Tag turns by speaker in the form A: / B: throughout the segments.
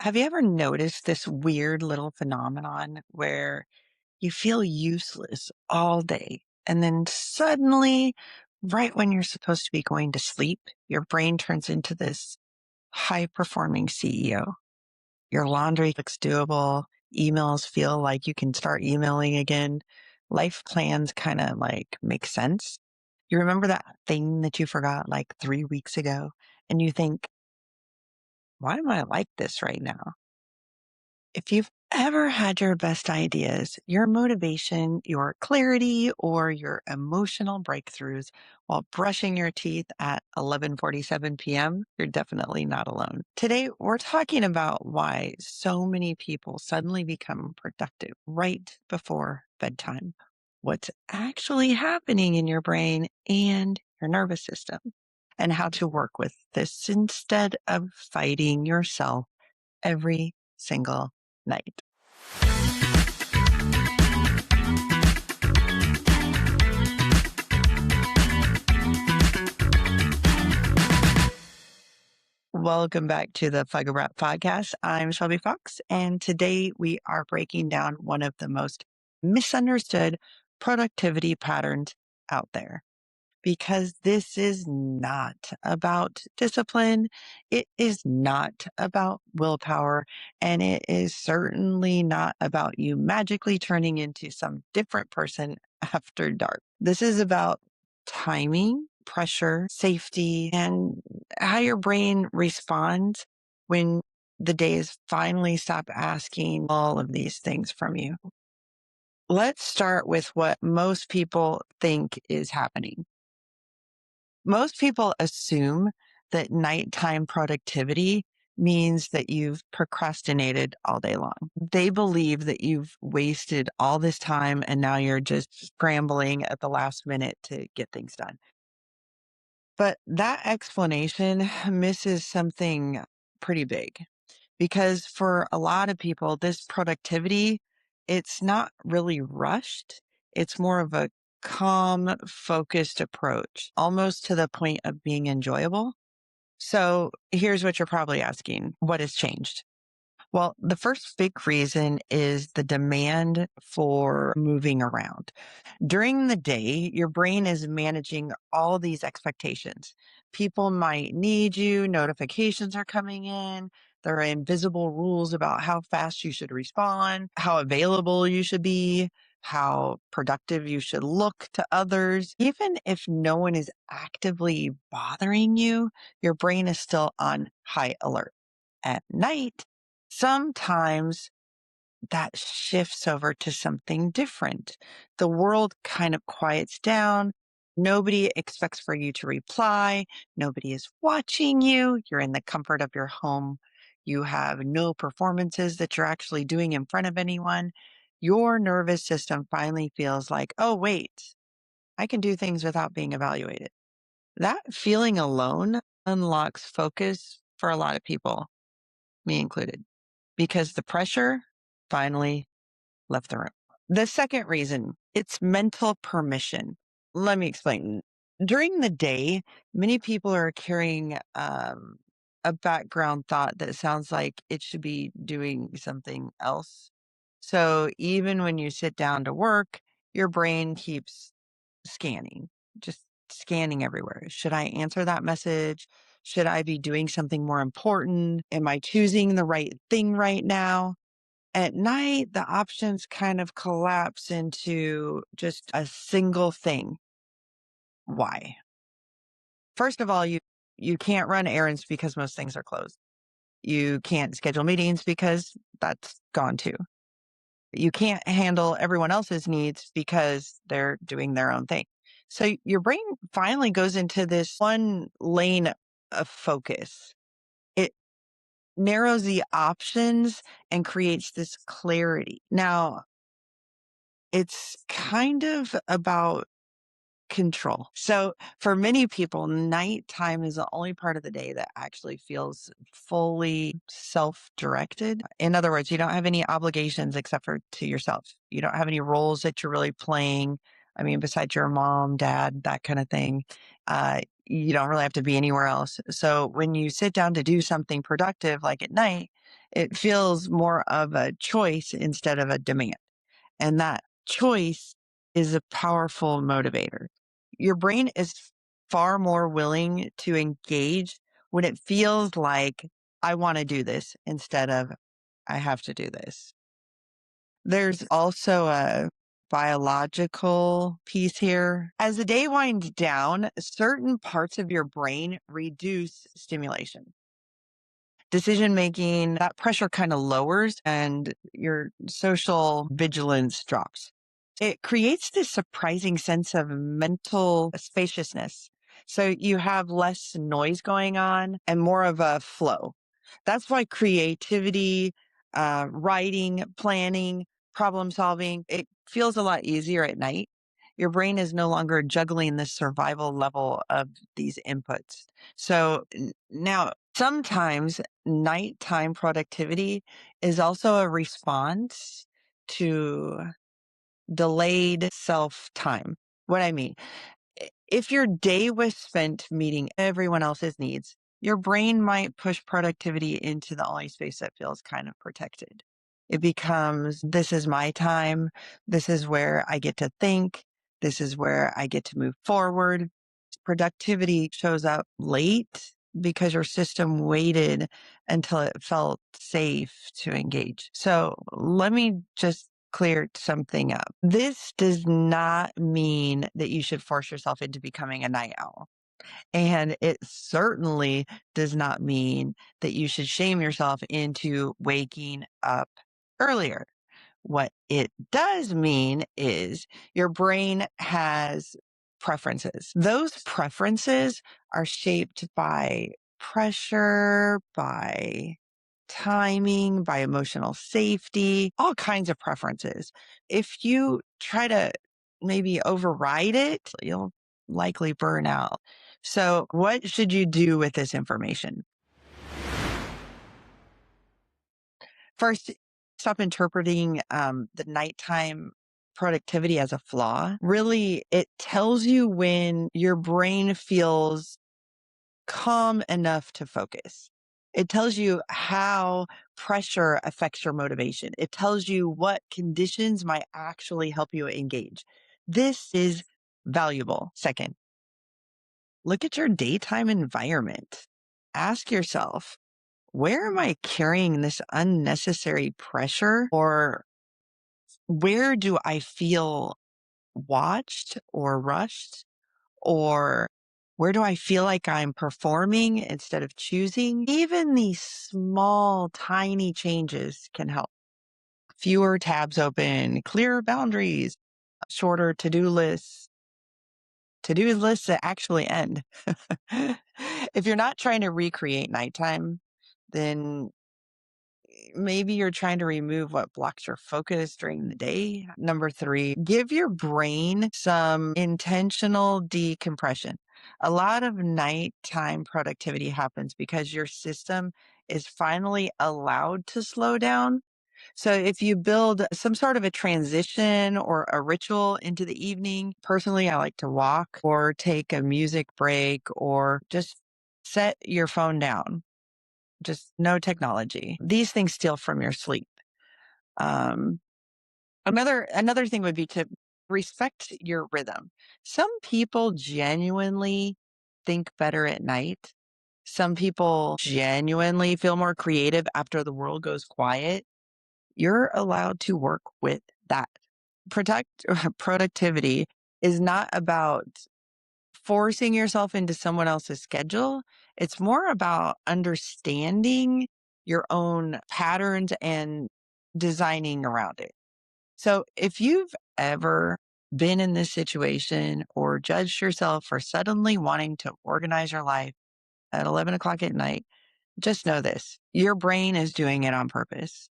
A: Have you ever noticed this weird little phenomenon where you feel useless all day and then suddenly, right when you're supposed to be going to sleep, your brain turns into this high performing CEO? Your laundry looks doable, emails feel like you can start emailing again, life plans kind of like make sense. You remember that thing that you forgot like 3 weeks ago, and you think, why am I like this right now? If you've ever had your best ideas, your motivation, your clarity, or your emotional breakthroughs while brushing your teeth at 11:47 p.m., you're definitely not alone. Today, we're talking about why so many people suddenly become productive right before bedtime, what's actually happening in your brain and your nervous system, and how to work with this instead of fighting yourself every single night. Welcome back to the FuggaBRAT podcast. I'm Shelbi Fox, and today we are breaking down one of the most misunderstood productivity patterns out there. Because this is not about discipline. It is not about willpower. And it is certainly not about you magically turning into some different person after dark. This is about timing, pressure, safety, and how your brain responds when the days finally stop asking all of these things from you. Let's start with what most people think is happening. Most people assume that nighttime productivity means that you've procrastinated all day long. They believe that you've wasted all this time and now you're just scrambling at the last minute to get things done. But that explanation misses something pretty big because for a lot of people, this productivity, it's not really rushed. It's more of a calm, focused approach, almost to the point of being enjoyable. So here's what you're probably asking. What has changed? Well, the first big reason is the demand for moving around. During the day, your brain is managing all these expectations. People might need you, notifications are coming in, there are invisible rules about how fast you should respond, how available you should be, how productive you should look to others. Even if no one is actively bothering you, your brain is still on high alert. At night, sometimes that shifts over to something different. The world kind of quiets down. Nobody expects for you to reply. Nobody is watching you. You're in the comfort of your home. You have no performances that you're actually doing in front of anyone. Your nervous system finally feels like, oh, wait, I can do things without being evaluated. That feeling alone unlocks focus for a lot of people, me included, because the pressure finally left the room. The second reason, it's mental permission. Let me explain. During the day, many people are carrying a background thought that sounds like it should be doing something else. So even when you sit down to work, your brain keeps scanning, just scanning everywhere. Should I answer that message? Should I be doing something more important? Am I choosing the right thing right now? At night, the options kind of collapse into just a single thing. Why? First of all, you can't run errands because most things are closed. You can't schedule meetings because that's gone too. You can't handle everyone else's needs because they're doing their own thing. So your brain finally goes into this one lane of focus. It narrows the options and creates this clarity. Now, it's kind of about control. So for many people, nighttime is the only part of the day that actually feels fully self-directed. In other words, you don't have any obligations except for to yourself. You don't have any roles that you're really playing. I mean, besides your mom, dad, that kind of thing. you don't really have to be anywhere else. So when you sit down to do something productive, like at night, it feels more of a choice instead of a demand. And that choice is a powerful motivator. Your brain is far more willing to engage when it feels like I want to do this instead of I have to do this. There's also a biological piece here. As the day winds down, certain parts of your brain reduce stimulation. Decision making, that pressure kind of lowers and your social vigilance drops. It creates this surprising sense of mental spaciousness. So you have less noise going on and more of a flow. That's why creativity, writing, planning, problem solving, it feels a lot easier at night. Your brain is no longer juggling the survival level of these inputs. So now sometimes nighttime productivity is also a response to delayed self time. What I mean, if your day was spent meeting everyone else's needs, your brain might push productivity into the only space that feels kind of protected. It becomes, this is my time. This is where I get to think. This is where I get to move forward. Productivity shows up late because your system waited until it felt safe to engage. So let me just clear something up. This does not mean that you should force yourself into becoming a night owl. And it certainly does not mean that you should shame yourself into waking up earlier. What it does mean is your brain has preferences. Those preferences are shaped by pressure, by timing, by emotional safety, all kinds of preferences. If you try to maybe override it, you'll likely burn out. So, what should you do with this information? First, stop interpreting the nighttime productivity as a flaw. Really, it tells you when your brain feels calm enough to focus. It tells you how pressure affects your motivation. It tells you what conditions might actually help you engage. This is valuable. Second, look at your daytime environment. Ask yourself, where am I carrying this unnecessary pressure? Or where do I feel watched or rushed? Or where do I feel like I'm performing instead of choosing? Even these small, tiny changes can help. Fewer tabs open, clearer boundaries, shorter to-do lists that actually end. If you're not trying to recreate nighttime, then maybe you're trying to remove what blocks your focus during the day. Number three, give your brain some intentional decompression. A lot of nighttime productivity happens because your system is finally allowed to slow down. So if you build some sort of a transition or a ritual into the evening, personally, I like to walk or take a music break or just set your phone down, just no technology. These things steal from your sleep. Um, another thing would be to respect your rhythm. Some people genuinely think better at night. Some people genuinely feel more creative after the world goes quiet. You're allowed to work with that. Protect productivity is not about forcing yourself into someone else's schedule. It's more about understanding your own patterns and designing around it. So if you've ever been in this situation or judged yourself for suddenly wanting to organize your life at 11 o'clock at night, just know this, your brain is doing it on purpose.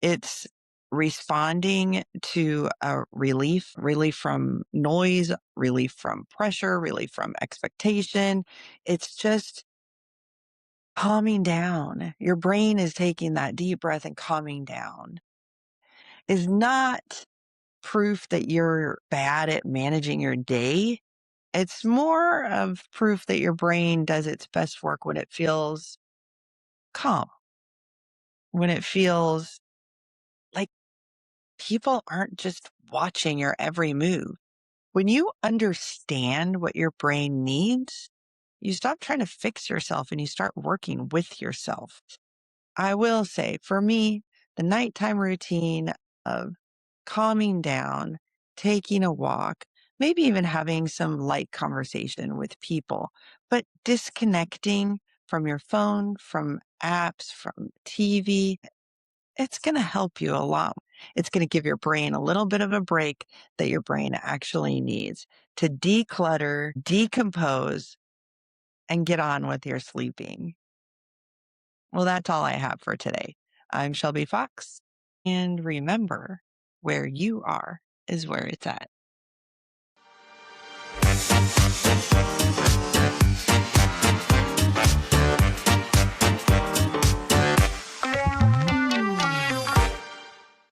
A: It's responding to a relief from noise, relief from pressure, relief from expectation. It's just calming down. Your brain is taking that deep breath and calming down. Is not proof that you're bad at managing your day. It's more of proof that your brain does its best work when it feels calm, when it feels like people aren't just watching your every move. When you understand what your brain needs, you stop trying to fix yourself and you start working with yourself. I will say, for me, the nighttime routine of calming down, taking a walk, maybe even having some light conversation with people, but disconnecting from your phone, from apps, from TV, it's going to help you a lot. It's going to give your brain a little bit of a break that your brain actually needs to declutter, decompose, and get on with your sleeping. Well, that's all I have for today. I'm Shelbi Fox. And remember, where you are is where it's at.